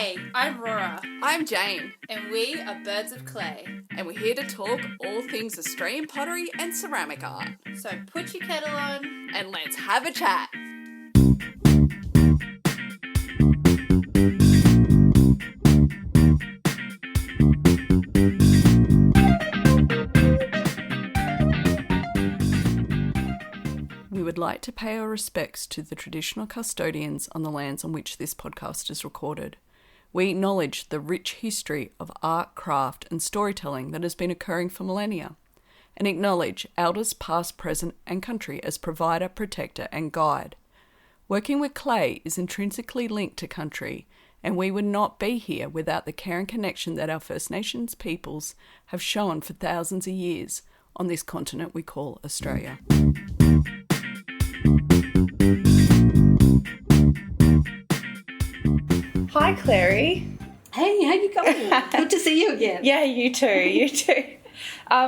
Hey, I'm Rora. I'm Jane. And we are Birds of Clay. And we're here to talk all things Australian pottery and ceramic art. So put your kettle on. And let's have a chat. We would like to pay our respects to the traditional custodians on the lands on which this podcast is recorded. We acknowledge the rich history of art, craft and storytelling that has been occurring for millennia, and acknowledge elders past, present and country as provider, protector and guide. Working with clay is intrinsically linked to country, and we would not be here without the care and connection that our First Nations peoples have shown for thousands of years on this continent we call Australia. Hi, Clary. Hey, how you going? Good to see you again. Yeah, you too, you too.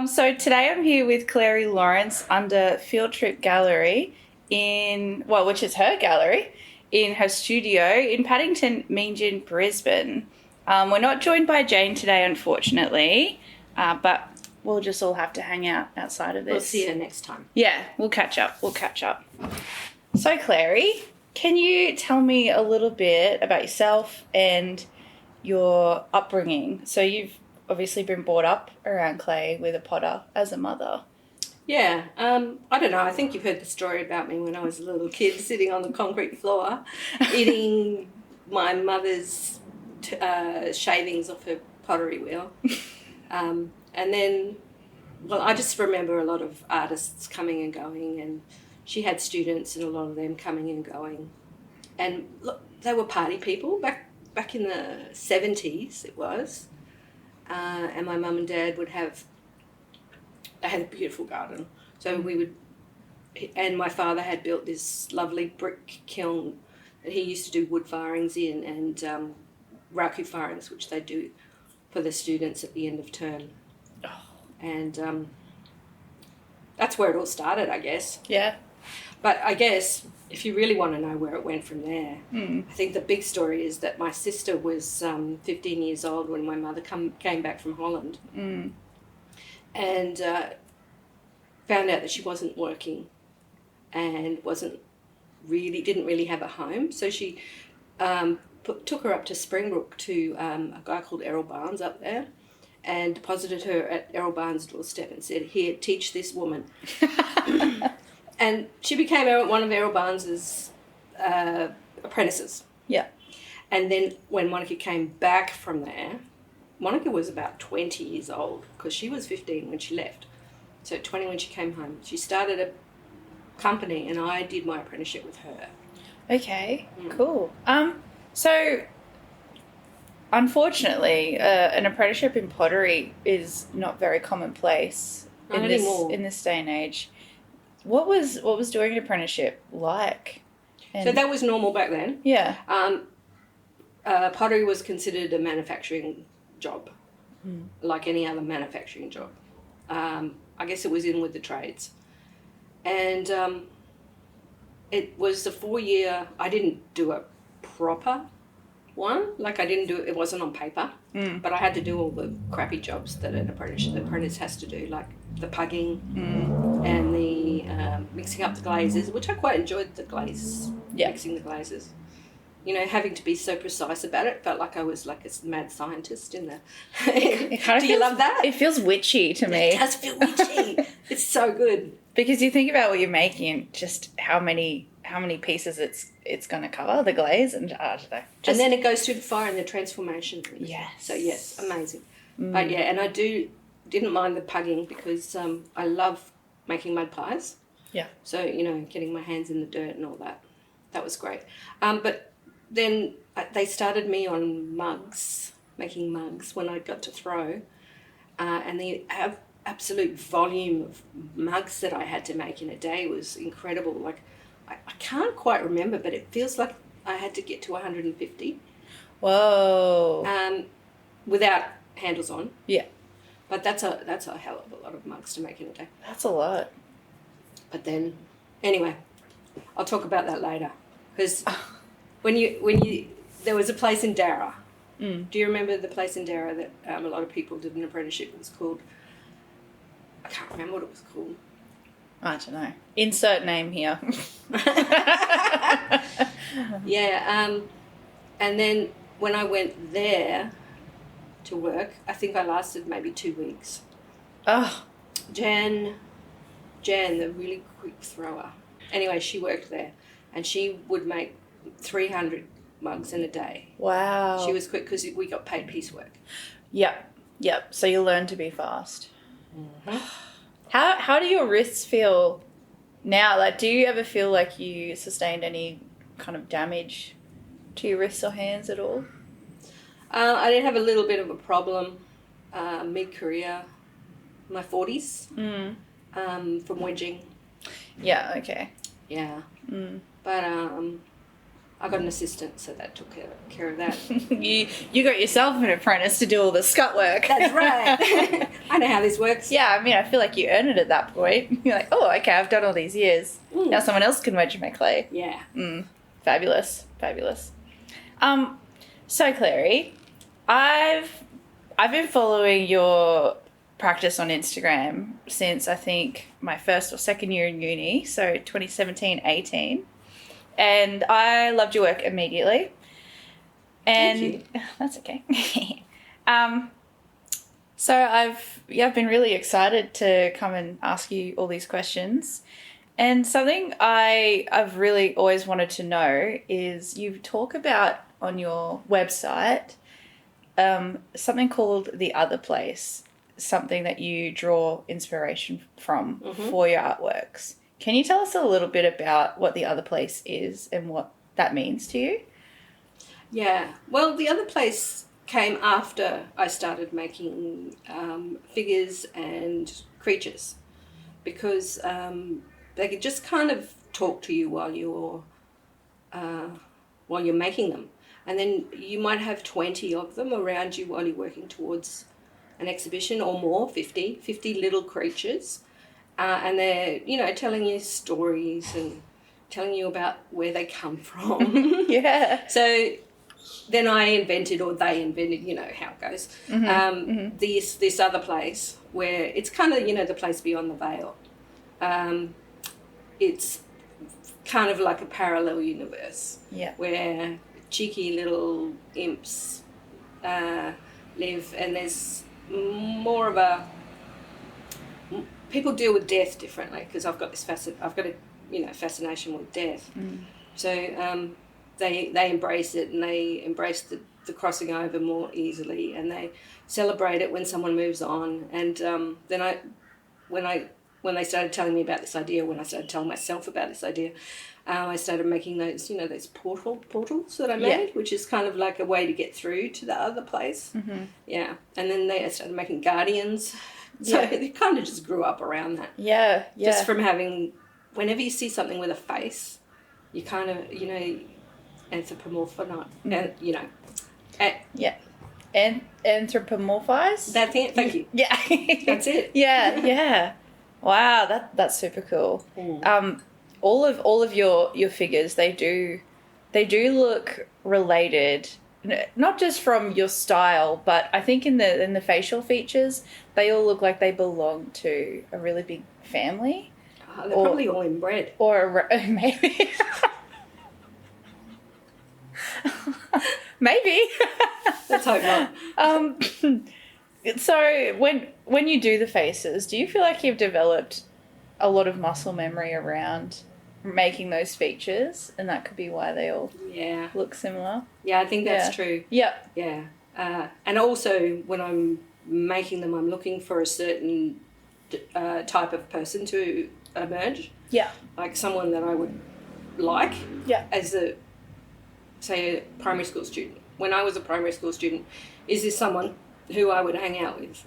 So today I'm here with Clairy Laurence under Field Trip Gallery which is her gallery, in her studio in Paddington, Meanjin, Brisbane. We're not joined by Jane today, unfortunately, but we'll just all have to hang out outside of this. We'll see you next time. Yeah, we'll catch up. So, Clary, can you tell me a little bit about yourself and your upbringing? So you've obviously been brought up around clay with a potter as a mother. Yeah, I don't know. I think you've heard the story about me when I was a little kid sitting on the concrete floor eating my mother's shavings off her pottery wheel. And then, I just remember a lot of artists coming and going, and she had students and a lot of them coming and going. And look, they were party people back in the 70s it was. And my mum and dad they had a beautiful garden. So and my father had built this lovely brick kiln that he used to do wood firings in, and raku firings, which they do for the students at the end of term. Oh. And that's where it all started, I guess. Yeah. But I guess if you really want to know where it went from there, I think the big story is that my sister was 15 years old when my mother came back from Holland and found out that she wasn't working and didn't really have a home. So she took her up to Springbrook to a guy called Errol Barnes up there, and deposited her at Errol Barnes' doorstep and said, "Here, teach this woman." And she became one of Errol Barnes's apprentices. Yeah. And then when Monica came back from there, Monica was about 20 years old because she was 15 when she left. So 20 when she came home. She started a company and I did my apprenticeship with her. Okay, cool. So unfortunately, an apprenticeship in pottery is not very commonplace in this day and age. What was doing an apprenticeship like? So that was normal back then. Yeah. Pottery was considered a manufacturing job, like any other manufacturing job. I guess it was in with the trades. And it was a 4-year, I didn't do a proper one, like I didn't do it wasn't on paper, but I had to do all the crappy jobs that an apprentice has to do, like the pugging and the mixing up the glazes, which I quite enjoyed mixing the glazes. You know, having to be so precise about it, felt like I was like a mad scientist in there. Do you love that? It feels witchy to me. It does feel witchy. It's so good. Because you think about what you're making, just how many pieces it's going to cover, the glaze, and I don't know. And then it goes through the fire and the transformation. Yes. So yes, amazing. But yeah, and I didn't mind the pugging because I love making mud pies. Yeah. So, getting my hands in the dirt and all that. That was great. But then they started me on making mugs when I got to throw. And the absolute volume of mugs that I had to make in a day was incredible. Like, I can't quite remember, but it feels like I had to get to 150. Whoa. Without handles on. Yeah. But that's a hell of a lot of mugs to make in a day. That's a lot. But then, anyway, I'll talk about that later. Because when you there was a place in Darra Mm. Do you remember the place in Darra that a lot of people did an apprenticeship? It was called, I can't remember what it was called. I don't know. Insert name here. Yeah, and then when I went there to work, I think I lasted maybe 2 weeks. Oh, Jan, the really quick thrower. Anyway, she worked there, and she would make 300 mugs in a day. wow. She was quick because we got paid piecework. Yep. So you learn to be fast. Mm-hmm. How do your wrists feel now? Like, do you ever feel like you sustained any kind of damage to your wrists or hands at all? I did have a little bit of a problem mid-career, my 40s, from wedging. Yeah, okay. Yeah. Mm. But I got an assistant, so that took care of that. You got yourself an apprentice to do all the scut work. That's right. I know how this works. Yeah, I mean, I feel like you earn it at that point. You're like, oh, okay, I've done all these years. Now someone else can wedge my clay. Yeah. Fabulous. So Clary, I've been following your practice on Instagram since I think my first or second year in uni, so 2017-18. And I loved your work immediately. And Thank you. That's okay. So I've been really excited to come and ask you all these questions. And something I've really always wanted to know is you talk about on your website something called The Other Place, something that you draw inspiration from for your artworks. Can you tell us a little bit about what The Other Place is and what that means to you? Yeah. Well, The Other Place came after I started making figures and creatures, because they could just kind of talk to you while you're making them. And then you might have 20 of them around you while you're working towards an exhibition, or more, 50 little creatures. And they're, telling you stories and telling you about where they come from. Yeah. So then they invented, how it goes, this other place where it's kind of, the place beyond the veil. It's kind of like a parallel universe, where cheeky little imps live, and there's more of a... People deal with death differently, because I've got a fascination with death. So they embrace it, and they embrace the crossing over more easily, and they celebrate it when someone moves on. And then when they started telling me about this idea, when I started telling myself about this idea, I started making those, those portals that I made, which is kind of like a way to get through to the other place. Yeah. And then I started making guardians. So it kind of just grew up around that. Yeah. Just from having, whenever you see something with a face, you kind of, anthropomorphize, Anthropomorphize? That's it. Thank you. Yeah. That's it. Yeah. Wow, that's super cool. All of your figures, they do look related, not just from your style, but I think in the facial features, they all look like they belong to a really big family. They're probably all inbred. Or maybe. Maybe. Let's hope not. So when you do the faces, do you feel like you've developed a lot of muscle memory around making those features, and that could be why they all look similar? Yeah, I think that's true. Yep. Yeah. And also when I'm making them, I'm looking for a certain type of person to emerge. Yeah. Like someone that I would like as a primary school student. When I was a primary school student, is this someone who I would hang out with?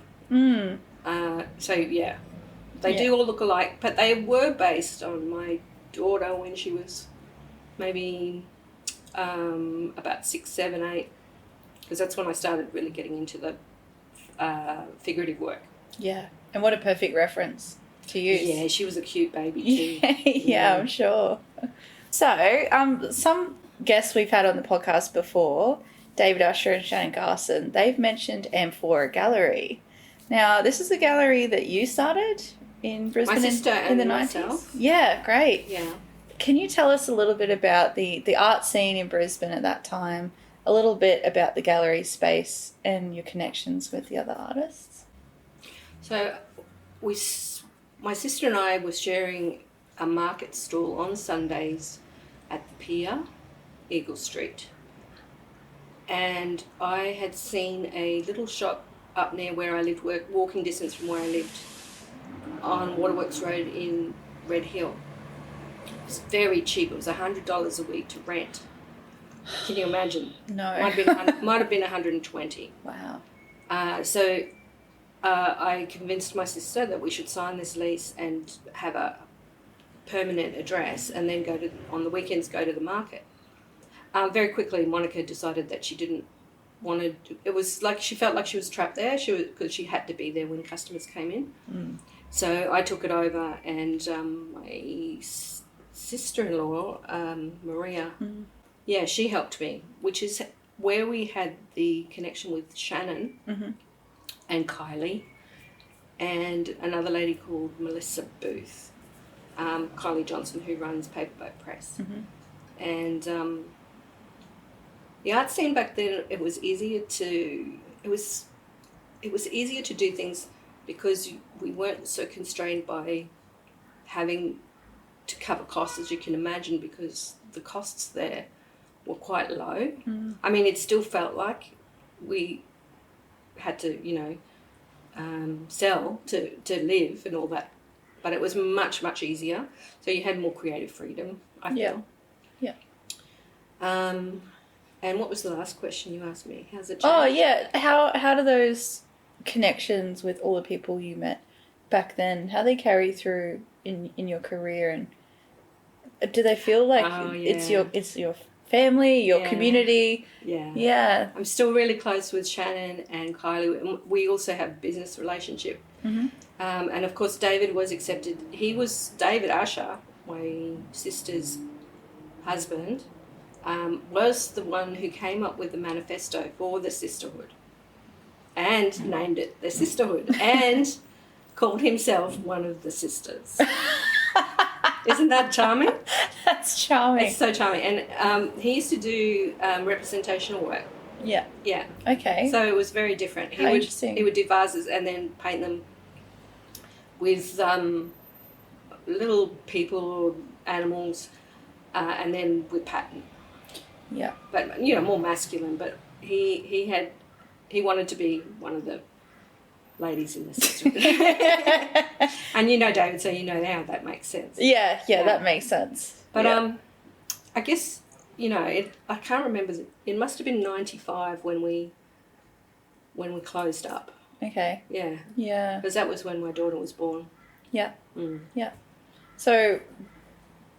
They do all look alike, but they were based on my daughter when she was maybe about 6, 7, 8, because that's when I started really getting into the figurative work. Yeah, and what a perfect reference to use. Yeah, she was a cute baby too. Yeah, I'm sure. So, some guests we've had on the podcast before, David Usher and Shannon Garson, they've mentioned Amfora Gallery. Now, this is a gallery that you started in Brisbane My sister in the and 90s? myself. Yeah, great. Yeah. Can you tell us a little bit about the art scene in Brisbane at that time, a little bit about the gallery space and your connections with the other artists? So my sister and I were sharing a market stall on Sundays at the pier, Eagle Street. And I had seen a little shop up near where I lived, walking distance from where I lived, on Waterworks Road in Red Hill. It was very cheap. It was $100 a week to rent. Can you imagine? No. Might have been 120. Wow. So I convinced my sister that we should sign this lease and have a permanent address, and then on the weekends go to the market. Very quickly, Monica decided that she didn't want to. It was like she felt like she was trapped there. Because she had to be there when customers came in. Mm. So I took it over, and my sister-in-law, Maria, yeah, she helped me, which is where we had the connection with Shannon and Kylie, and another lady called Melissa Booth, Kylie Johnson, who runs Paperboat Press. And the art scene back then, it was easier to do things because we weren't so constrained by having to cover costs, as you can imagine, because the costs there were quite low. I mean, it still felt like we had to, sell to live and all that, but it was much, much easier. So you had more creative freedom, I feel. Yeah. And what was the last question you asked me? How's it changed? Oh, yeah. How do those connections with all the people you met back then, how they carry through in your career, and do they feel like it's your family, your community? Yeah. I'm still really close with Shannon and Kylie. We also have a business relationship. And of course David was accepted. He was David Usher, my sister's husband, was the one who came up with the manifesto for the sisterhood and named it the sisterhood and called himself one of the sisters. Isn't that charming? That's charming. It's so charming. And he used to do representational work. Yeah. Yeah. Okay. So it was very different. Interesting. He would do vases and then paint them with little people or animals, and then with pattern. Yeah. But more masculine. But he wanted to be one of the ladies in the sisterhood. And David, so how that makes sense. Yeah, that makes sense. But I guess I can't remember. It must have been 95 when we closed up. Okay. Yeah. Yeah. Because that was when my daughter was born. Yeah. Yeah. So,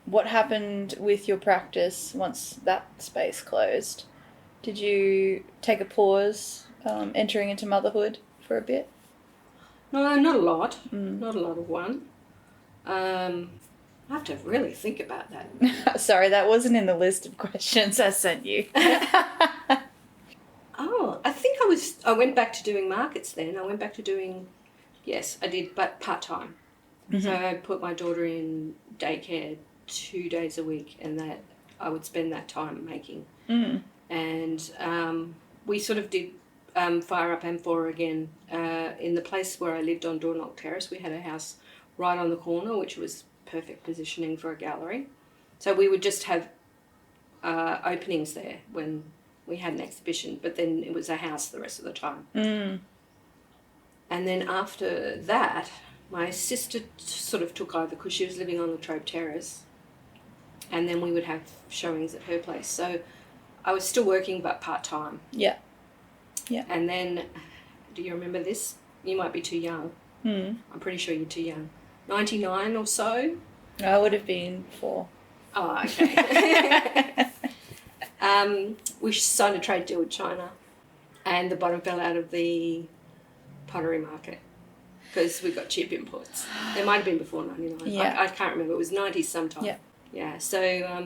what happened with your practice once that space closed? Did you take a pause, entering into motherhood for a bit? No, not a lot. Not a lot of one. I have to really think about that. Sorry, that wasn't in the list of questions I sent you. Oh, I think I went back to doing markets then. I went back to doing, yes, I did, but part-time. So I put my daughter in daycare 2 days a week, and that I would spend that time making. And we sort of did fire up Amfora again. In the place where I lived on Dornoch Terrace, we had a house right on the corner, which was perfect positioning for a gallery. So we would just have openings there when we had an exhibition, but then it was a house the rest of the time. And then after that, my sister sort of took over because she was living on Latrobe Terrace, and then we would have showings at her place. So I was still working, but part-time. Yeah. Yeah. And then, do you remember this? You might be too young. I'm pretty sure you're too young. 99 or so? I would have been 4. Oh, okay. We signed a trade deal with China, and the bottom fell out of the pottery market because we got cheap imports. It might have been before 99. Yeah. I can't remember. It was 90s sometime. Yeah. Yeah. So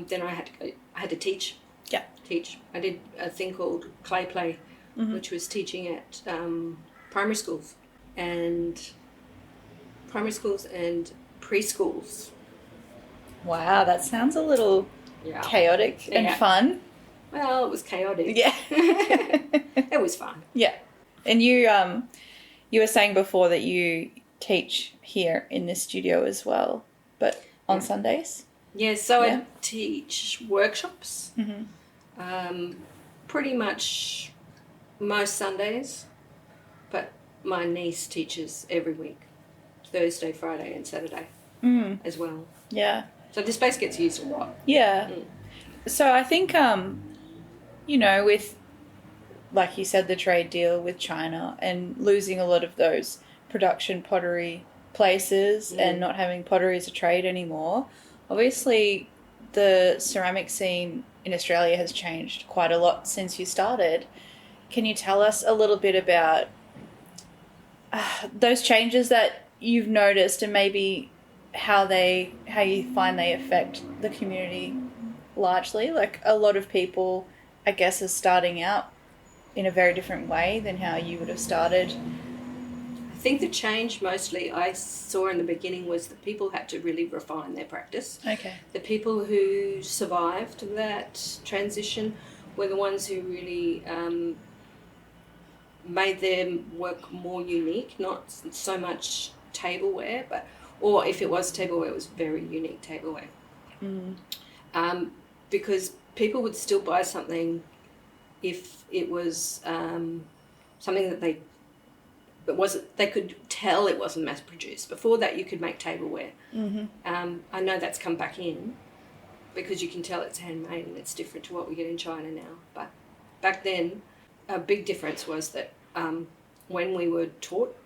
then I had to teach. Yeah. teach. I did a thing called clay play, which was teaching at primary schools and preschools. Wow, that sounds a little Yeah. chaotic and Yeah. fun. Well, it was chaotic. Yeah. It was fun. Yeah. And you were saying before that you teach here in this studio as well, but on Sundays? Yeah, so Yeah. I teach workshops pretty much most Sundays, but my niece teaches every week, Thursday, Friday and Saturday as well. Yeah. So the space gets used a lot. Yeah. So I think, with, like you said, the trade deal with China and losing a lot of those production pottery places and not having pottery as a trade anymore, obviously the ceramic scene in Australia has changed quite a lot since you started. Can you tell us a little bit about those changes that you've noticed and maybe how you find they affect the community largely? Like, a lot of people, I guess, are starting out in a very different way than how you would have started. I think the change mostly I saw in the beginning was that people had to really refine their practice. Okay. The people who survived that transition were the ones who really made their work more unique, not so much tableware, or if it was tableware, it was very unique tableware. Because people would still buy something if it was something that they could tell it wasn't mass produced. Before that, you could make tableware. I know that's come back in because you can tell it's handmade and it's different to what we get in China now. But back then, a big difference was that when we were taught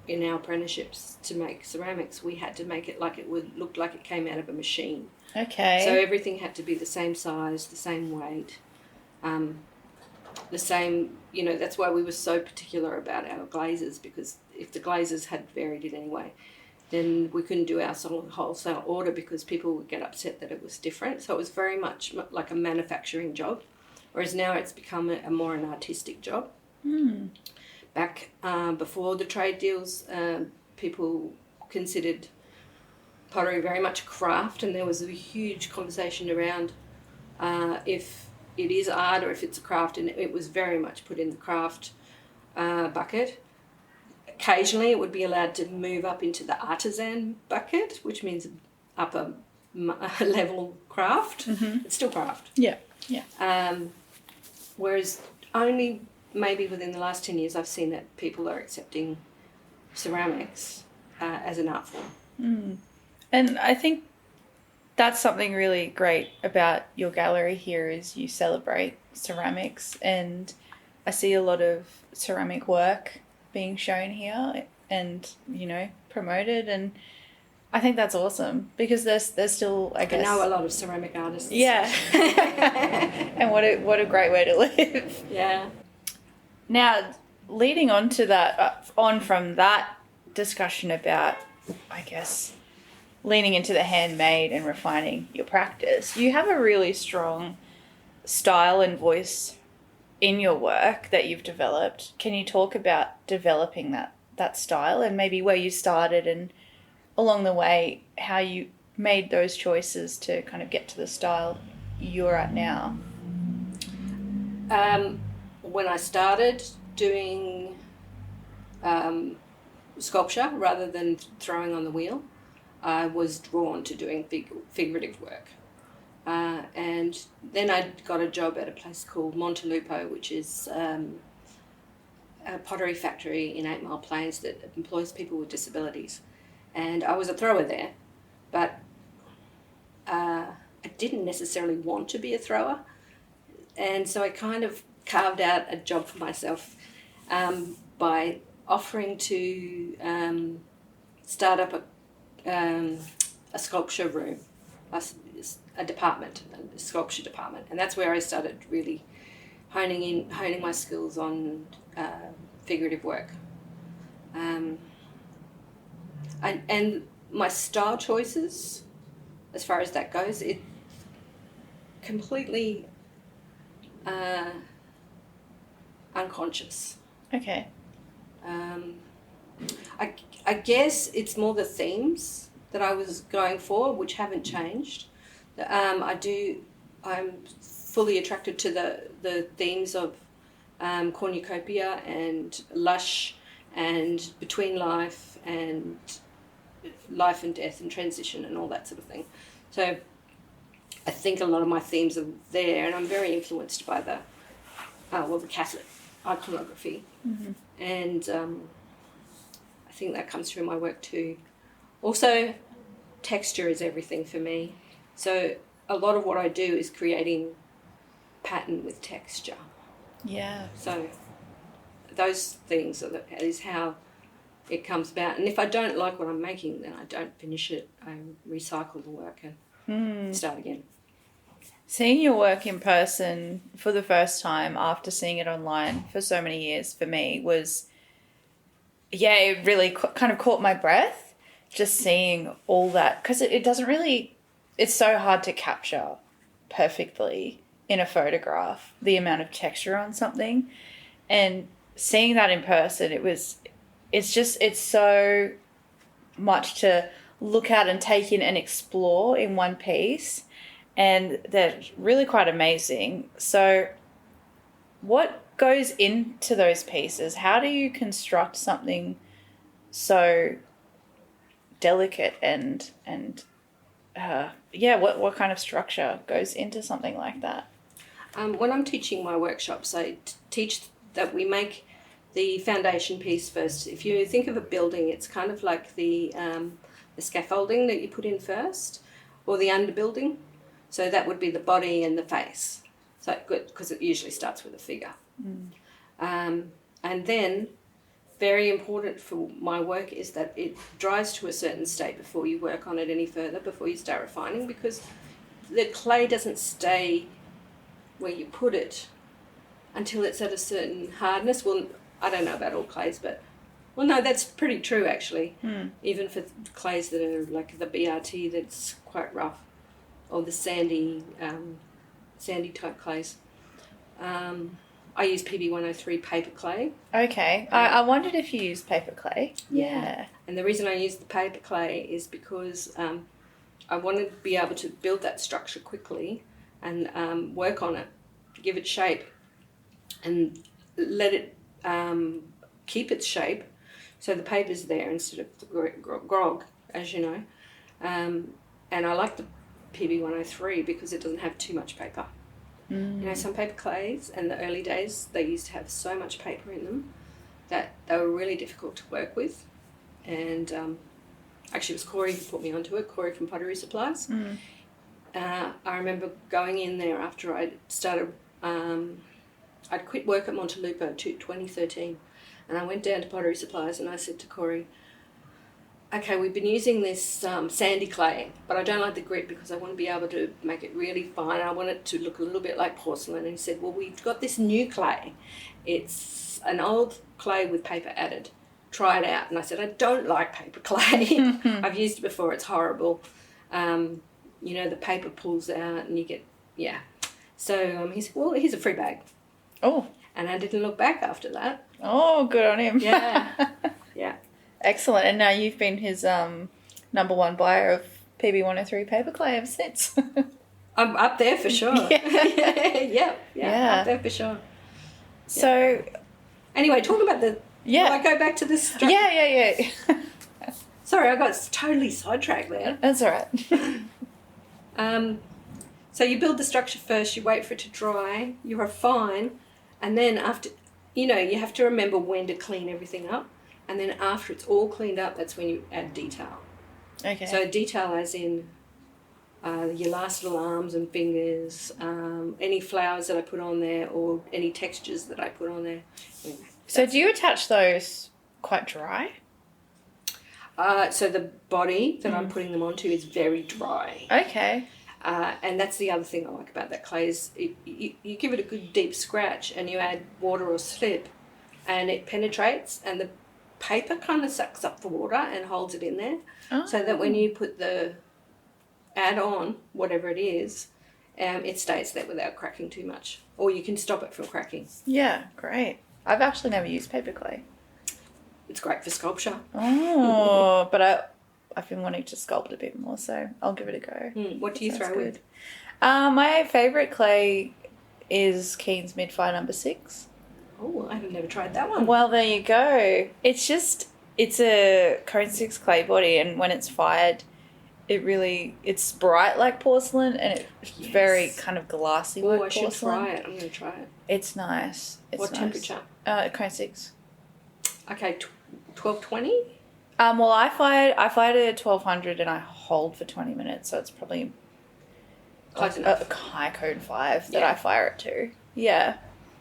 in our apprenticeships to make ceramics, we had to make it like it would look like it came out of a machine. Okay. So everything had to be the same size, the same weight, the same, that's why we were so particular about our glazes, because if the glazes had varied in any way, then we couldn't do our wholesale order because people would get upset that it was different. So it was very much like a manufacturing job, whereas now it's become a more an artistic job. Back before the trade deals, people considered pottery very much a craft, and there was a huge conversation around if it is art or if it's a craft, and it was very much put in the craft bucket. Occasionally it would be allowed to move up into the artisan bucket, which means upper level craft. It's still craft. Yeah. Whereas only maybe within the last 10 years I've seen that people are accepting ceramics as an art form. And I think that's something really great about your gallery here is you celebrate ceramics, and I see a lot of ceramic work being shown here and, promoted, and I think that's awesome because there's still, I guess... I know a lot of ceramic artists. Yeah. And what a great way to live. Yeah. Now, leading on to that, on from that discussion about, I guess, leaning into the handmade and refining your practice, you have a really strong style and voice in your work that you've developed. Can you talk about developing that style and maybe where you started and along the way how you made those choices to kind of get to the style you're at now? When I started doing sculpture rather than throwing on the wheel, I was drawn to doing figurative work. And then I got a job at a place called Montelupo, which is a pottery factory in 8 Mile Plains that employs people with disabilities. And I was a thrower there, but I didn't necessarily want to be a thrower. And so I kind of carved out a job for myself by offering to start up a sculpture room, a department, a sculpture department. And that's where I started really honing my skills on figurative work. And my style choices, as far as that goes, it completely unconscious. Okay. I guess it's more the themes that I was going for, which haven't changed. I'm fully attracted to the themes of cornucopia and lush and between life and death and transition and all that sort of thing. So I think a lot of my themes are there, and I'm very influenced by the Catholic iconography. Mm-hmm. And I think that comes through my work too. Also, texture is everything for me. So a lot of what I do is creating pattern with texture. Yeah. So those things is how it comes about. And if I don't like what I'm making, then I don't finish it. I recycle the work and start again. Seeing your work in person for the first time after seeing it online for so many years for me was, it really kind of caught my breath, just seeing all that, because it doesn't really, it's so hard to capture perfectly in a photograph, the amount of texture on something. And seeing that in person, it's so much to look at and take in and explore in one piece. And they're really quite amazing. So what goes into those pieces? How do you construct something so delicate and what kind of structure goes into something like that? When I'm teaching my workshops, I teach that we make the foundation piece first. If you think of a building, it's kind of like the scaffolding that you put in first, or the underbuilding. So that would be the body and the face. So good, because it usually starts with a figure. And then, very important for my work is that it dries to a certain state before you work on it any further, before you start refining, because the clay doesn't stay where you put it until it's at a certain hardness. Well, I don't know about all clays, but, well, no, that's pretty true, actually. Even for clays that are like the BRT that's quite rough, or the sandy type clays. I use PB103 paper clay. Okay. I wondered if you use paper clay. Yeah. And the reason I use the paper clay is because I want to be able to build that structure quickly and work on it, give it shape, and let it keep its shape so the paper's there instead of the grog, as you know. And I like the PB103 because it doesn't have too much paper. You know, some paper clays in the early days, they used to have so much paper in them that they were really difficult to work with. And actually it was Corey who put me onto it, Corey from Pottery Supplies. I remember going in there after I'd started, I'd quit work at Montelupo 2013, and I went down to Pottery Supplies and I said to Corey, okay, we've been using this sandy clay, but I don't like the grit because I want to be able to make it really fine. I want it to look a little bit like porcelain. And he said, well, we've got this new clay. It's an old clay with paper added. Try it out. And I said, I don't like paper clay. I've used it before. It's horrible. You know, the paper pulls out and you get, So he said, well, here's a free bag. Oh. And I didn't look back after that. Oh, good on him. Yeah. Yeah. Excellent. And now you've been his number one buyer of PB103 paper clay ever since. I'm up there for sure. Yeah, up there for sure. So, anyway, talking about the... Yeah. Will I go back to this? Yeah. Sorry, I got totally sidetracked there. That's all right. So you build the structure first, you wait for it to dry, you refine, and then after, you have to remember when to clean everything up. And then after it's all cleaned up, that's when you add detail. Okay. So detail as in your last little arms and fingers, any flowers that I put on there, or any textures that I put on there. Anyway, so do you attach those quite dry? So the body that I'm putting them onto is very dry. Okay. And that's the other thing I like about that clay is you give it a good deep scratch and you add water or slip and it penetrates and the paper kind of sucks up the water and holds it in there so that when you put the add on, whatever it is, it stays there without cracking too much. Or you can stop it from cracking. Yeah, great. I've actually never used paper clay. It's great for sculpture. Oh, but I've been wanting to sculpt a bit more, so I'll give it a go. What do you Sounds throw good. with? My favourite clay is Keen's Midfire number 6. Oh, I've never tried that one. Well, there you go. It's a cone 6 clay body, and when it's fired, it's bright like porcelain, and it's very kind of glassy like porcelain. I should try it. I'm going to try it. It's nice. What temperature? Cone 6. Okay, 1220? Well, I fired at 1200 and I hold for 20 minutes, so it's probably Close a enough. high cone 5 that I fire it to. Yeah.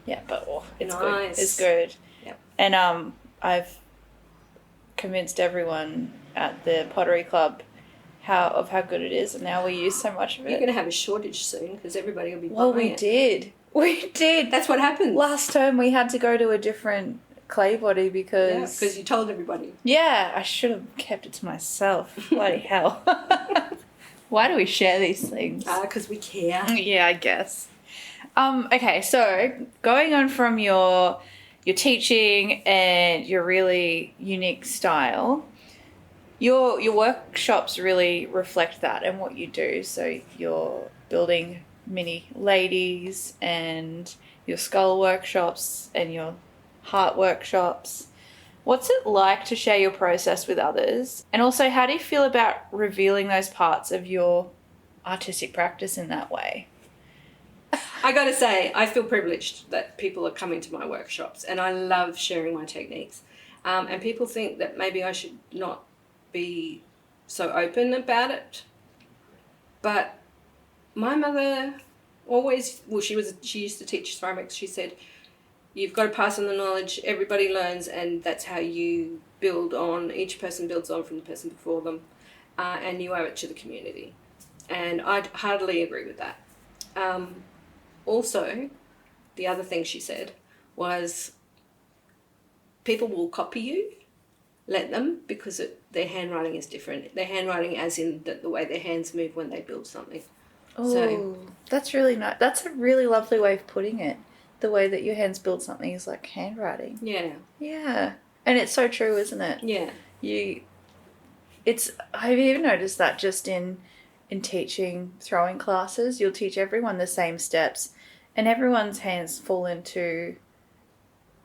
Yeah, but it's good. Nice. It's good. Yep. And I've convinced everyone at the pottery club how good it is, and now we use so much of it. You're going to have a shortage soon because everybody will be Well, buying we it. did. We did. That's what happens. Last term we had to go to a different clay body because... because you told everybody. Yeah, I should have kept it to myself. Bloody hell. Why do we share these things? Because we care. Yeah, I guess. Okay, so going on from your teaching and your really unique style, your workshops really reflect that and what you do. So you're building mini ladies and your skull workshops and your heart workshops. What's it like to share your process with others? And also, how do you feel about revealing those parts of your artistic practice in that way? I got to say, I feel privileged that people are coming to my workshops, and I love sharing my techniques. And people think that maybe I should not be so open about it. But my mother always, she used to teach ceramics. She said, you've got to pass on the knowledge, everybody learns, and that's how you build on. Each person builds on from the person before them, and you owe it to the community. And I'd heartily agree with that. Also, the other thing she said was, people will copy you, let them, because their handwriting is different. Their handwriting as in the way their hands move when they build something. Oh, that's really nice. That's a really lovely way of putting it. The way that your hands build something is like handwriting. Yeah. Yeah. And it's so true, isn't it? Yeah. I've even noticed that just in teaching throwing classes, you'll teach everyone the same steps and everyone's hands fall into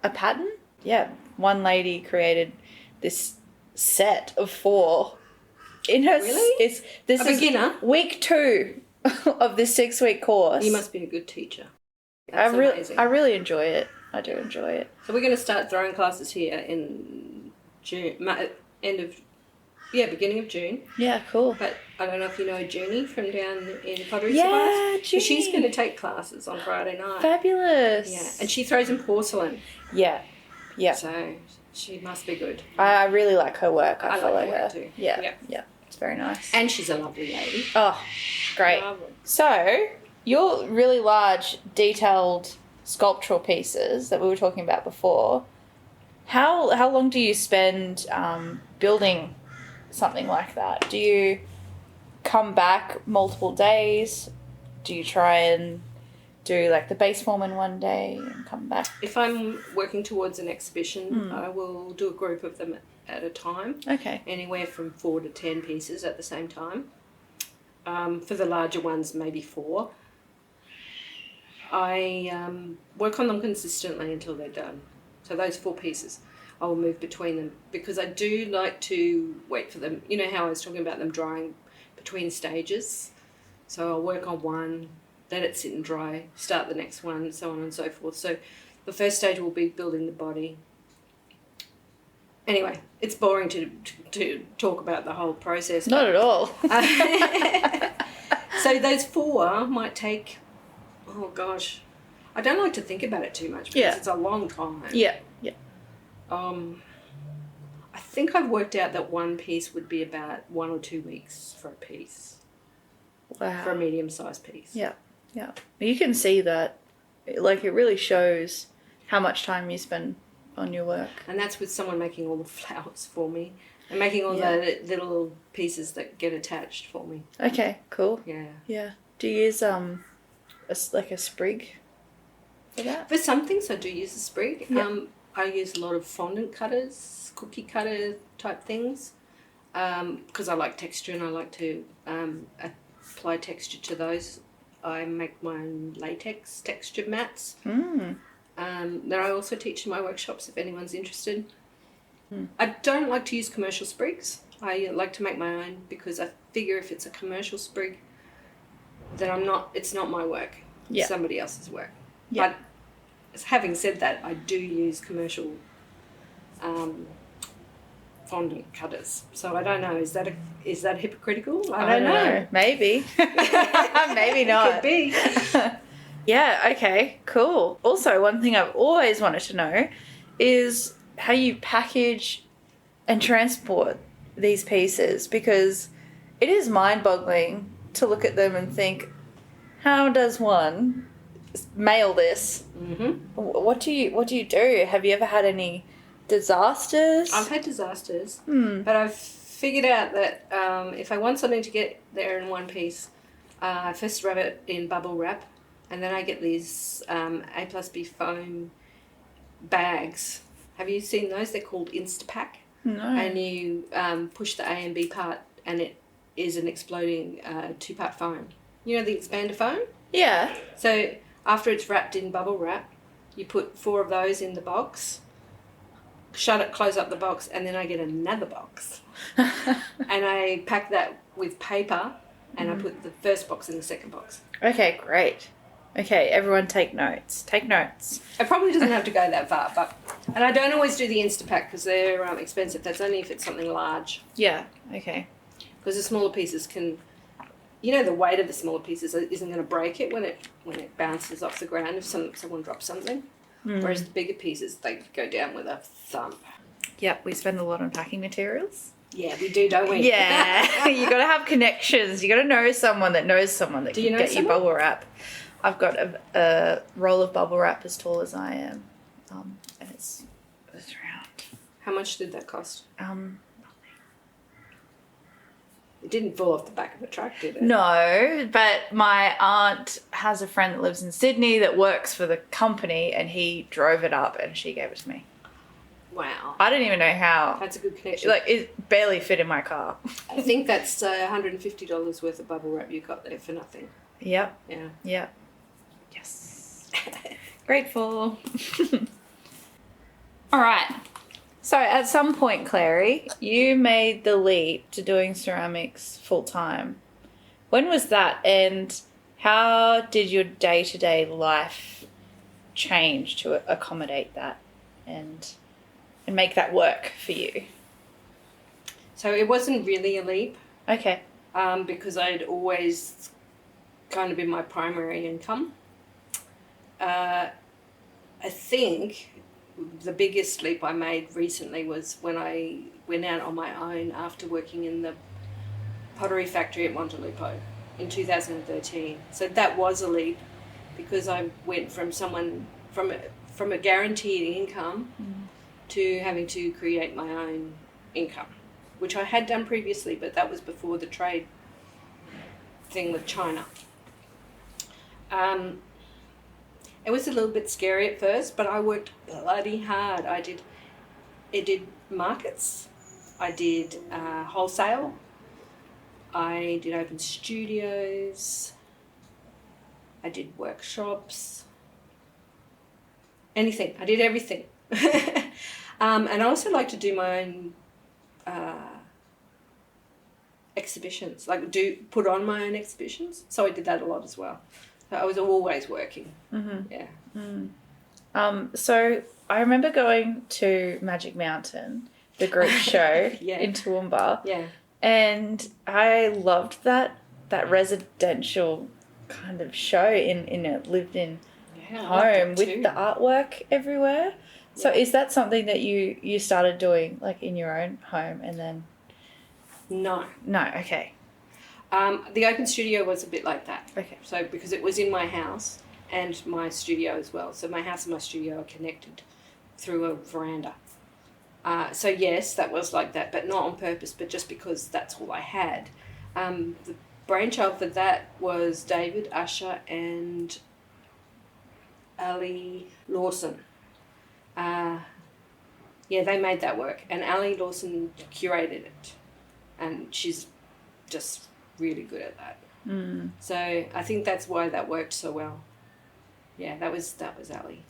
a pattern. Yeah. One lady created this set of 4 in her... Really? This A beginner? is week 2 of this 6-week course. You must be a good teater. I Amazing. really enjoy it. I do enjoy it. So we're going to start throwing classes here in June, beginning of June. Yeah, cool. But I don't know if you know Junie from down in Pottery Yeah, Supplies. So Junie. she's going to take classes on Friday night. Fabulous. Yeah, and she throws in porcelain. Yeah. Yeah. So she must be good. I really like her work. I follow like her her. work too. Yeah. Yeah. Yeah. It's very nice. And she's a lovely lady. Oh, great. Lovely. So, your really large, detailed sculptural pieces that we were talking about before, how long do you spend building something like that? Do you come back multiple days? Do you try and do like the base form in one day and come back? If I'm working towards an exhibition, I will do a group of them at a time. Okay. Anywhere from 4 to 10 pieces at the same time. For the larger ones, maybe 4. I work on them consistently until they're done. So those 4 pieces, I will move between them because I do like to wait for them. You know how I was talking about them drying between stages? So I'll work on one, let it sit and dry, start the next one, so on and so forth. So the first stage will be building the body. Anyway, it's boring to talk about the whole process. Not at all. So those 4 might take, oh gosh, I don't like to think about it too much because it's a long time. Yeah. Yeah. I think I've worked out that one piece would be about 1 or 2 weeks for a piece. Wow. For a medium-sized piece. Yeah. Yeah. You can see that. Like, it really shows how much time you spend on your work. And that's with someone making all the flowers for me and making all the little pieces that get attached for me. Okay, cool. Yeah. Yeah. Do you use a sprig for that? For some things, I do use a sprig. Yeah. I use a lot of fondant cutters, cookie cutter type things, because I like texture and I like to apply texture to those. I make my own latex texture mats. That I also teach in my workshops if anyone's interested. I don't like to use commercial sprigs. I like to make my own because I figure if it's a commercial sprig, then it's not my work. Yeah. It's somebody else's work. Yeah. But having said that, I do use commercial fondant cutters. So I don't know, is that hypocritical? I don't know. Maybe. Maybe not. Could be. Yeah, okay, cool. Also, one thing I've always wanted to know is how you package and transport these pieces, because it is mind-boggling to look at them and think, how does one mail this? What do you do? Have you ever had any disasters? I've had disasters, but I've figured out that if I want something to get there in one piece, I first wrap it in bubble wrap, and then I get these A+B foam bags. Have you seen those? They're called Instapack. No. And you push the A and B part, and it is an exploding two-part foam. You know the expander foam? Yeah. So after it's wrapped in bubble wrap, you put 4 of those in the box, shut it, close up the box, and then I get another box. And I pack that with paper, and I put the first box in the second box. Okay, great. Okay, everyone take notes. Take notes. It probably doesn't have to go that far, and I don't always do the Instapack because they're expensive. That's only if it's something large. Yeah, okay. Because the smaller pieces can, the weight of the smaller pieces isn't going to break it when it bounces off the ground if someone drops something. Whereas the bigger pieces, they go down with a thump. Yep, we spend a lot on packing materials. Yeah, we do, don't we? Yeah, you got to have connections. You got to know someone that knows someone that can get you bubble wrap. I've got a roll of bubble wrap as tall as I am, and it's round. How much did that cost? Nothing. It didn't fall off the back of a truck, did it? No, but my aunt has a friend that lives in Sydney that works for the company, and he drove it up and she gave it to me. Wow. I don't even know how. That's a good connection. Like, it barely fit in my car. I think that's $150 worth of bubble wrap you got there for nothing. Yep. Yeah. Yep. Yes. Grateful. All right. So at some point, Clary, you made the leap to doing ceramics full time. When was that, and how did your day-to-day life change to accommodate that and make that work for you? So it wasn't really a leap. Okay. Because I'd always kind of been my primary income. I think the biggest leap I made recently was when I went out on my own after working in the pottery factory at Montelupo in 2013. So that was a leap because I went from from a guaranteed income to having to create my own income, which I had done previously, but that was before the trade thing with China. It was a little bit scary at first, but I worked bloody hard. I did markets, I did wholesale, I did open studios, I did workshops, anything. I did everything. And I also like to do my own exhibitions, put on my own exhibitions. So I did that a lot as well. So I was always working. Mm-hmm. Yeah. So I remember going to Magic Mountain, the group show Yeah. in Toowoomba. Yeah. And I loved that residential kind of show in a lived-in home with the artwork everywhere. So is that something that you started doing like in your own home and then? No, okay. The open studio was a bit like that. Okay. So because it was in my house and my studio as well. So my house and my studio are connected through a veranda. So yes, that was like that, but not on purpose, but just because that's all I had. The brainchild for that was David, Usher, and Ali Lawson. They made that work, and Ali Lawson curated it, and she's just really good at that. So I think that's why that worked so well. Yeah, that was Ali.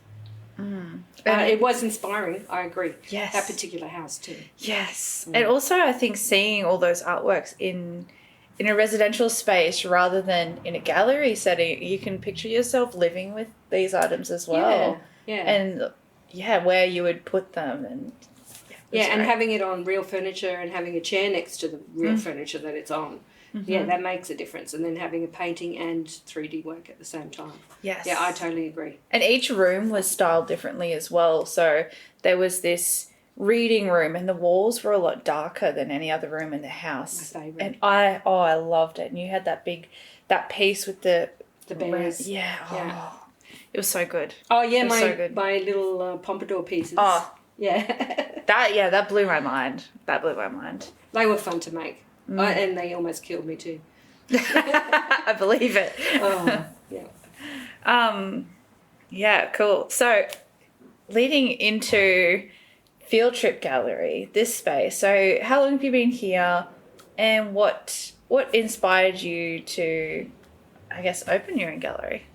It was inspiring, I agree. Yes. That particular house too. Yes. And also I think seeing all those artworks in a residential space rather than in a gallery setting, you can picture yourself living with these items as well. Yeah. And where you would put them and and having it on real furniture and having a chair next to the real furniture that it's on. Yeah, that makes a difference. And then having a painting and 3D work at the same time. Yes. Yeah, I totally agree. And each room was styled differently as well. So there was this reading room and the walls were a lot darker than any other room in the house. My favourite. And I loved it. And you had that piece with the bears. Yeah. Oh, it was so good. Oh, yeah, my little pompadour pieces. Oh. Yeah. that blew my mind. They were fun to make. And they almost killed me too. I believe it. Oh, yeah. Yeah, cool. So, leading into Field Trip Gallery, this space. So, how long have you been here, and what inspired you to, I guess, open your own gallery?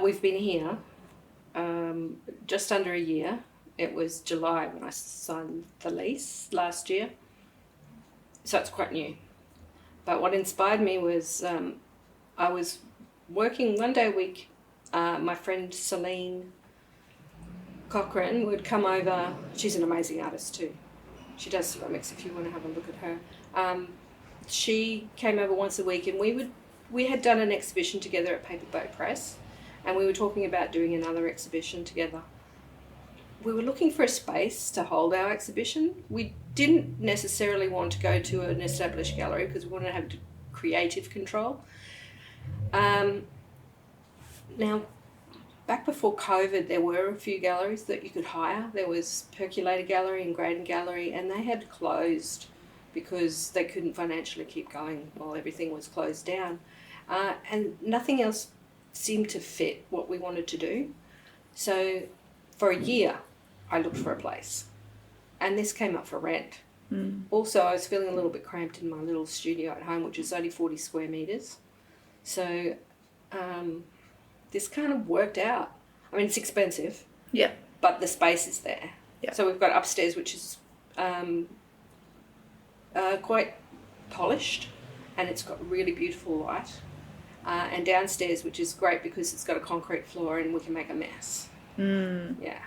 We've been here just under a year. It was July when I signed the lease last year. So it's quite new. But what inspired me was I was working one day a week. My friend Celine Cochrane would come over. She's an amazing artist too. She does ceramics if you want to have a look at her. She came over once a week, and we had done an exhibition together at Paper Boat Press, and we were talking about doing another exhibition together. We were looking for a space to hold our exhibition. We didn't necessarily want to go to an established gallery because we wanted to have creative control. Now, back before COVID, there were a few galleries that you could hire. There was Percolator Gallery and Graydon Gallery, and they had closed because they couldn't financially keep going while everything was closed down. And nothing else seemed to fit what we wanted to do. So for a year, I looked for a place, and this came up for rent. Also, I was feeling a little bit cramped in my little studio at home, which is only 40 square metres. So this kind of worked out. I mean, it's expensive. Yeah. But the space is there. Yeah. So we've got upstairs, which is quite polished, and it's got really beautiful light. And downstairs, which is great because it's got a concrete floor and we can make a mess. Yeah.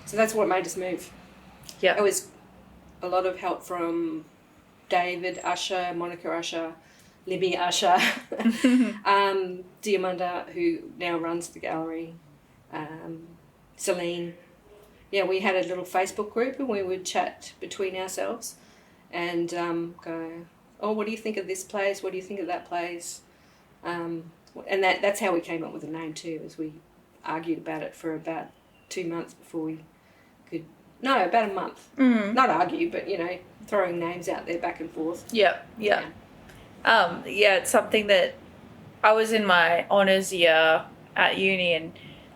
So that's what made us move. Yeah. It was a lot of help from David Usher, Monica Usher, Libby Usher, Diamanda, who now runs the gallery, Celine. Yeah, we had a little Facebook group and we would chat between ourselves and go, oh, what do you think of this place? What do you think of that place? And that's how we came up with the name too, as we argued about it for about 2 months before we could... No, about a month. Not argue, but, throwing names out there back and forth. Yeah. It's something that I was in my honours year at uni and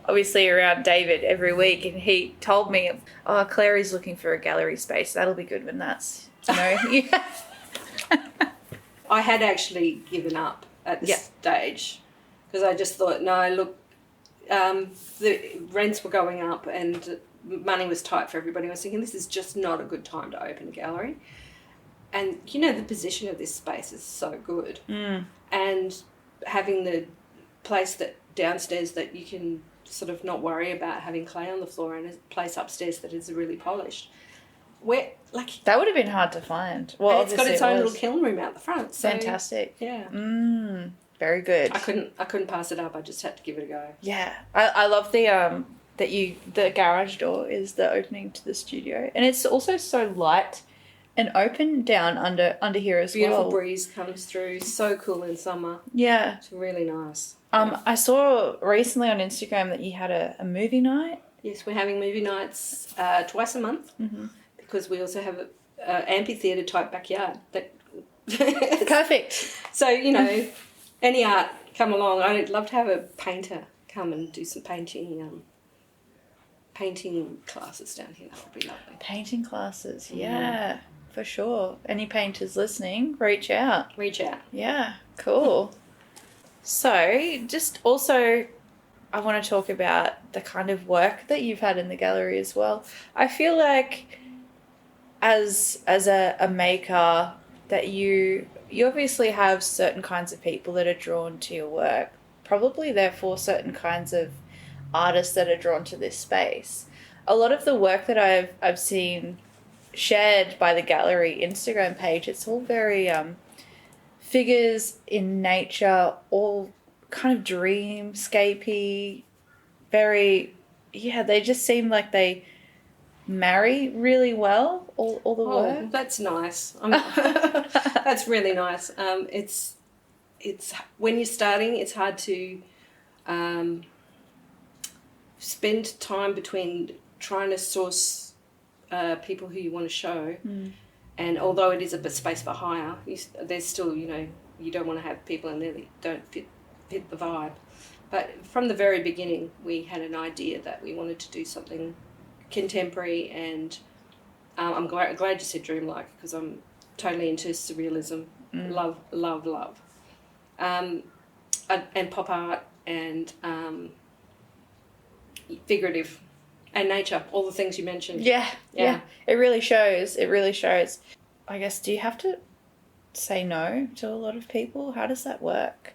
obviously around David every week, and he told me, oh, Clairy's looking for a gallery space. That'll be good when that's, Yeah. I had actually given up at this stage because I just thought, no, look, the rents were going up and money was tight for everybody. I was thinking this is just not a good time to open a gallery. And, the position of this space is so good. And having the place that downstairs that you can sort of not worry about having clay on the floor, and a place upstairs that is really polished. That would have been hard to find. Well, and it's got its own little kiln room out the front. So, fantastic. Yeah. Very good. I couldn't pass it up. I just had to give it a go. Yeah. I love the the garage door is the opening to the studio, and it's also so light and open down under here as Beautiful well. breeze comes through. So cool in summer. Yeah. It's really nice. I saw recently on Instagram that you had a movie night. Yes, we're having movie nights twice a month because we also have an amphitheatre type backyard that Perfect. So, any art come along. I'd love to have a painter come and do some painting classes down here. That would be lovely. Painting classes, yeah, for sure. Any painters listening, reach out. Reach out. Yeah, cool. So, just also, I want to talk about the kind of work that you've had in the gallery as well. I feel like as a maker that you obviously have certain kinds of people that are drawn to your work, probably therefore certain kinds of artists that are drawn to this space. A lot of the work that I've seen shared by the gallery Instagram page, it's all very figures in nature, all kind of dreamscapey, very, they just seem like they marry really well, all the work. That's nice. That's really nice. It's when you're starting, it's hard to spend time between trying to source people who you want to show, and although it is a space for hire, there's still, you don't want to have people in there that don't fit the vibe. But from the very beginning, we had an idea that we wanted to do something contemporary, and I'm glad you said dreamlike, because I'm totally into surrealism. Love. And pop art and figurative and nature, all the things you mentioned. Yeah. It really shows. I guess, do you have to say no to a lot of people? How does that work?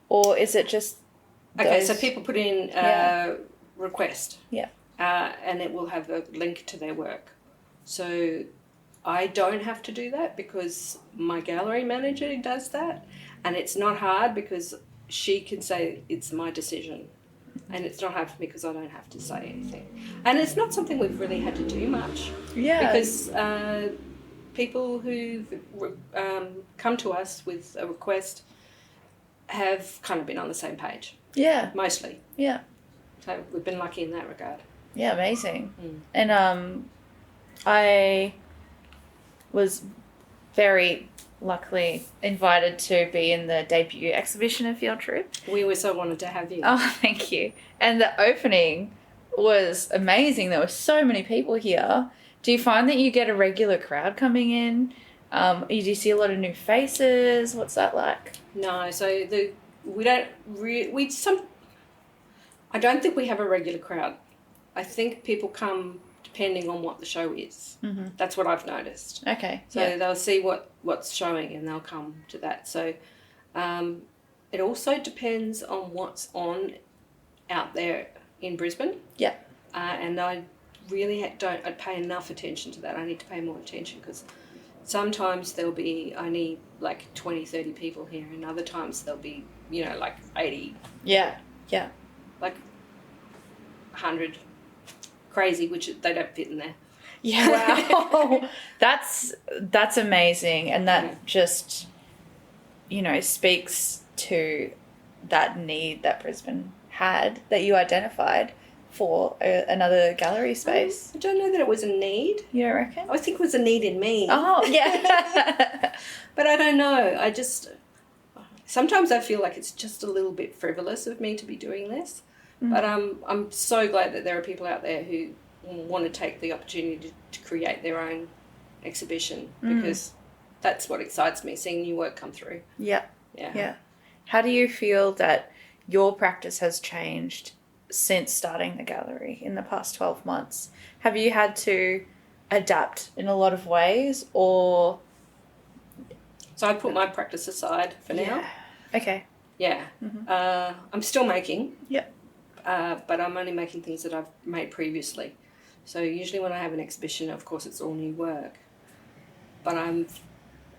Or is it just Okay, so people put in a request. Yeah. And it will have a link to their work. So I don't have to do that because my gallery manager does that. And it's not hard because she can say it's my decision. And it's not hard for me because I don't have to say anything. And it's not something we've really had to do much. Yeah. Because people who've come to us with a request have kind of been on the same page. Yeah. Mostly. Yeah. So we've been lucky in that regard. Yeah, amazing. And I was very luckily invited to be in the debut exhibition of Field Trip. We were so wanted to have you. Oh, thank you. And the opening was amazing. There were so many people here. Do you find that you get a regular crowd coming in? Do you see a lot of new faces? What's that like? No, so I don't think we have a regular crowd. I think people come depending on what the show is. Mm-hmm. That's what I've noticed. Okay. So they'll see what's showing and they'll come to that. So it also depends on what's on out there in Brisbane. Yeah. And I really don't pay enough attention to that. I need to pay more attention because sometimes there'll be only like 20, 30 people here, and other times there'll be, like 80. Yeah. Like 100. Crazy, which they don't fit in there. Yeah. Wow. That's amazing. And that just, speaks to that need that Brisbane had, that you identified for another gallery space. I don't know that it was a need. You don't reckon? I think it was a need in me. Oh, yeah. But I don't know. Sometimes I feel like it's just a little bit frivolous of me to be doing this. But I'm so glad that there are people out there who want to take the opportunity to create their own exhibition, because that's what excites me, seeing new work come through. Yeah. Yeah. How do you feel that your practice has changed since starting the gallery in the past 12 months? Have you had to adapt in a lot of ways, or...? So I put my practice aside for now. Yeah. Okay. Yeah. Mm-hmm. I'm still making. Yep. But I'm only making things that I've made previously. So usually when I have an exhibition, of course, it's all new work. But I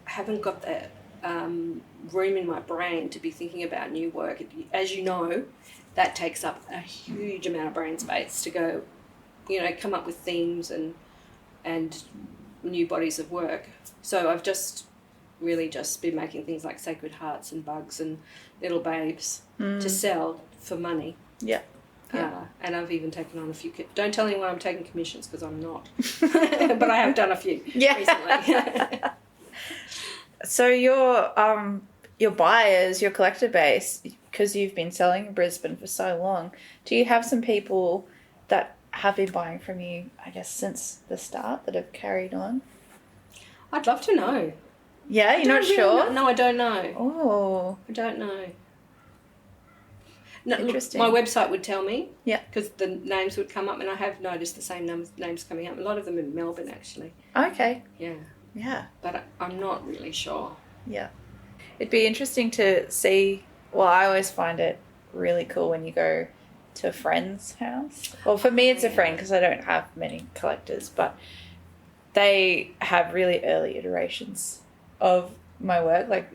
haven't got that room in my brain to be thinking about new work. As you know, that takes up a huge amount of brain space to go, come up with themes and new bodies of work. So I've just been making things like sacred hearts and bugs and little babes to sell for money. Yeah. And I've even taken on a few. Don't tell anyone I'm taking commissions because I'm not. But I have done a few recently. So your buyers, your collector base, because you've been selling in Brisbane for so long, do you have some people that have been buying from you, I guess, since the start that have carried on? I'd love to know. Yeah, you're not Really sure? No, I don't know. Oh, I don't know. No, interesting. Look, my website would tell me. Yeah. Because the names would come up, and I have noticed the same names coming up. A lot of them in Melbourne, actually. Okay. Yeah. Yeah. But I'm not really sure. Yeah. It'd be interesting to see. Well, I always find it really cool when you go to a friend's house. Well, for me, it's a friend because I don't have many collectors, but they have really early iterations of my work, like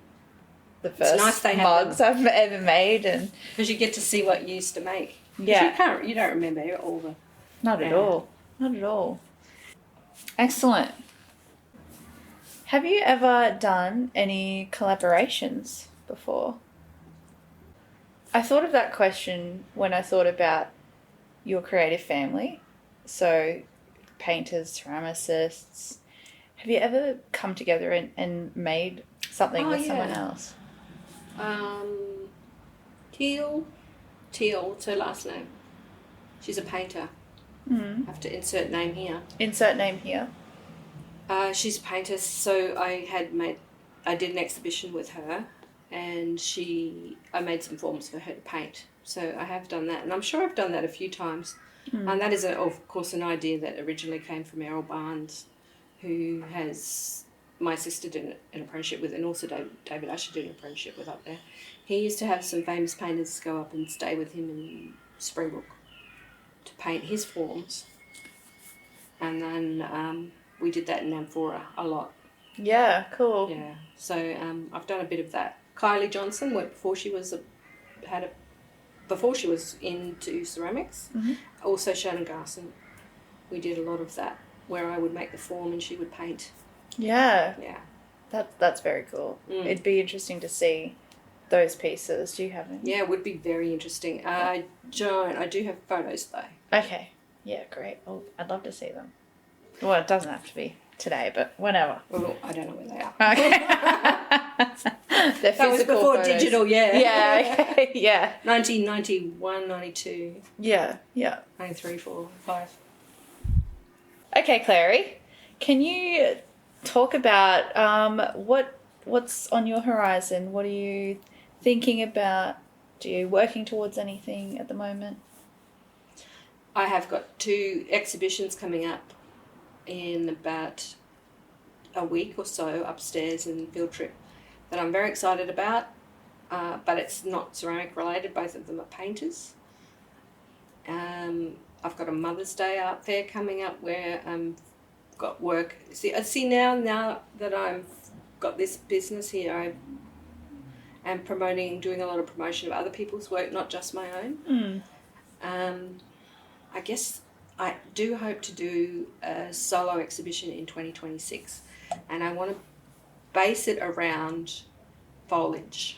the first nice they have mugs I've ever made, and because you get to see what you used to make. yeah, You don't remember all the. not at all, not at all. Excellent. Have you ever done any collaborations before? I thought of that question when I thought about your creative family. So, painters, ceramicists. Have you ever come together and made something with someone else? Teal, what's her last name? She's a painter. Mm. I have to insert name here. Insert name here. She's a painter, so I did an exhibition with her, and I made some forms for her to paint. So I have done that, and I'm sure I've done that a few times. Mm. And that is, of course, an idea that originally came from Errol Barnes, who has my sister did an apprenticeship with, and also David Usher did an apprenticeship with up there. He used to have some famous painters go up and stay with him in Springbrook to paint his forms, and then we did that in Amfora a lot. Yeah, cool. Yeah, so I've done a bit of that. Kylie Johnson went before she was into ceramics. Mm-hmm. Also Shannon Garson. We did a lot of that where I would make the form and she would paint. Yeah. Yeah. That's very cool. Mm. It'd be interesting to see those pieces. Do you have any? Yeah, it would be very interesting. I do have photos though. Okay. Yeah, great. Oh, I'd love to see them. Well, it doesn't have to be today, but whenever. Well, I don't know where they are. Okay. They're That was physical before photos. digital, yeah. Yeah, okay, yeah. 1991, 92, Yeah, yeah. 93, 4, 5. Okay, Clary, can you talk about what's on your horizon? What are you thinking about? Are you working towards anything at the moment? I have got 2 exhibitions coming up in about a week or so upstairs in Field Trip that I'm very excited about, but it's not ceramic related. Both of them are painters. I've got a Mother's Day out there coming up where I've got work. See now that I've got this business here, I am doing a lot of promotion of other people's work, not just my own. I guess I do hope to do a solo exhibition in 2026, and I want to base it around foliage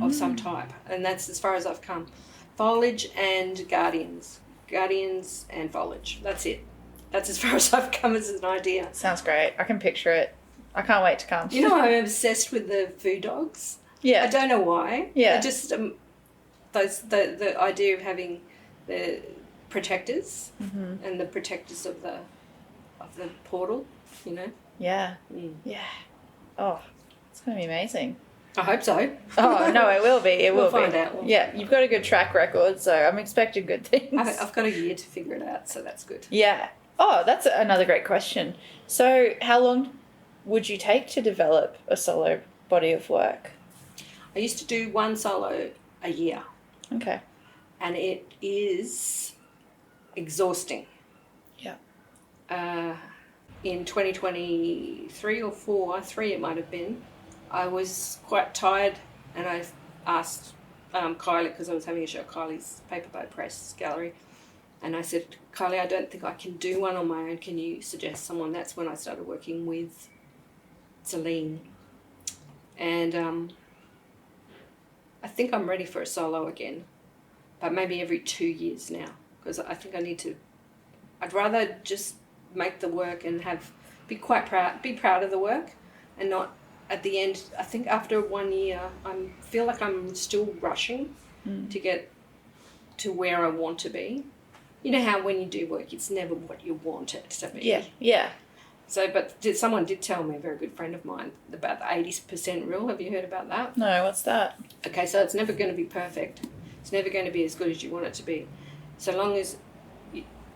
of some type, and that's as far as I've come. Foliage and guardians and foliage. That's it. That's as far as I've come as an idea. Sounds great. I can picture it. I can't wait to come. You know, I'm obsessed with the food dogs. Yeah. I don't know why. Yeah. I just the idea of having the protectors and the protectors of the portal, you know. Yeah. Yeah. Oh, it's going to be amazing. I hope so. Oh, no, it will be. It will We'll be. find out. Yeah, you've got a good track record, so I'm expecting good things. I've got a year to figure it out, so that's good. Yeah. Oh, that's another great question. So, how long would you take to develop a solo body of work? I used to do one solo a year, Okay. and it is exhausting. Yeah. In 2023 or 3 it might have been, I was quite tired, and I asked Kylie, because I was having a show at Kylie's Paperboat Press Gallery, and I said, Kylie, I don't think I can do one on my own. Can you suggest someone? That's when I started working with Celine. And I think I'm ready for a solo again, but maybe every 2 years now, because I think I'd rather just make the work and be proud of the work, and not at the end, I think after 1 year, I feel like I'm still rushing to get to where I want to be. You know how when you do work, it's never what you want it to be. Yeah. So, but someone did tell me, a very good friend of mine, about the 80% rule. Have you heard about that? No, what's that? Okay, so it's never going to be perfect. It's never going to be as good as you want it to be. So long as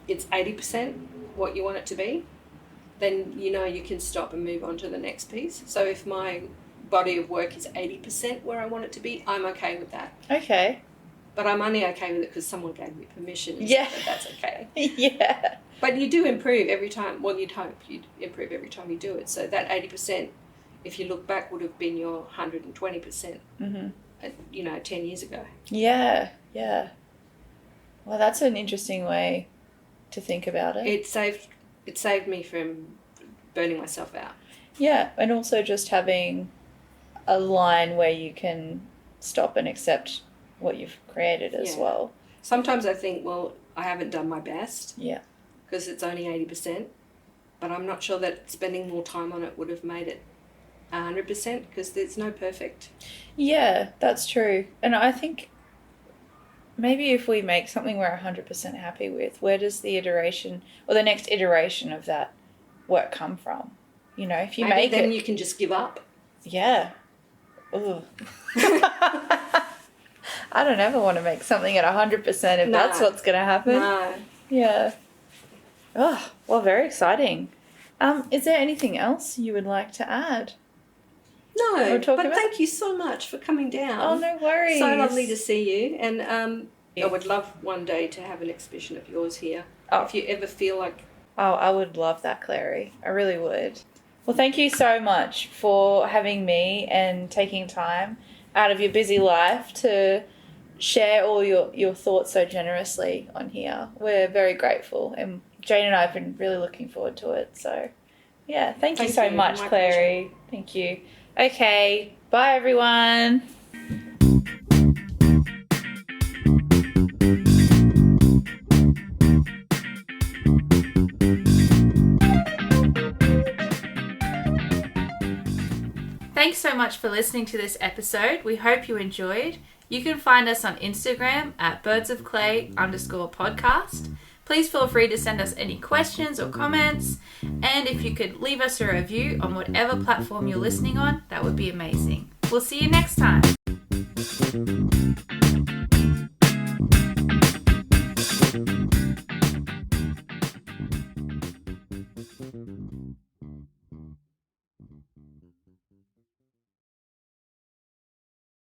it's 80% what you want it to be, then you know you can stop and move on to the next piece. So if my body of work is 80% where I want it to be, I'm okay with that. Okay. But I'm only okay with it because someone gave me permission and Yeah. said that that's okay. Yeah. But you do improve every time. Well, you'd hope you'd improve every time you do it. So that 80%, if you look back, would have been your 120%, 10 years ago. Yeah. Well, that's an interesting way to think about it. It saved me from burning myself out. Yeah, and also just having a line where you can stop and accept what you've created as well. Sometimes I think, well, I haven't done my best. Yeah. Because it's only 80%. But I'm not sure that spending more time on it would have made it 100% because there's no perfect. Yeah, that's true. And I think maybe if we make something we're 100% happy with, where does the iteration or the next iteration of that work come from? You know, if you Maybe make then it... you can just give up. Yeah. Ugh. I don't ever want to make something at 100% if that's what's going to happen. No. Yeah. Oh, well, very exciting. Is there anything else you would like to add? No, talk but about? thank you so much for coming down. Oh, no worries. So lovely to see you. And I would love one day to have an exhibition of yours here. Oh. If you ever feel like... Oh, I would love that, Clary. I really would. Well, thank you so much for having me and taking time out of your busy life to share all your thoughts so generously on here. We're very grateful, and Jane and I have been really looking forward to it. So, yeah, thank you so much, My Clary. pleasure. Thank you. Okay, bye, everyone. Thanks so much for listening to this episode. We hope you enjoyed. You can find us on Instagram at birdsofclay_podcast. Please feel free to send us any questions or comments. And if you could leave us a review on whatever platform you're listening on, that would be amazing. We'll see you next time.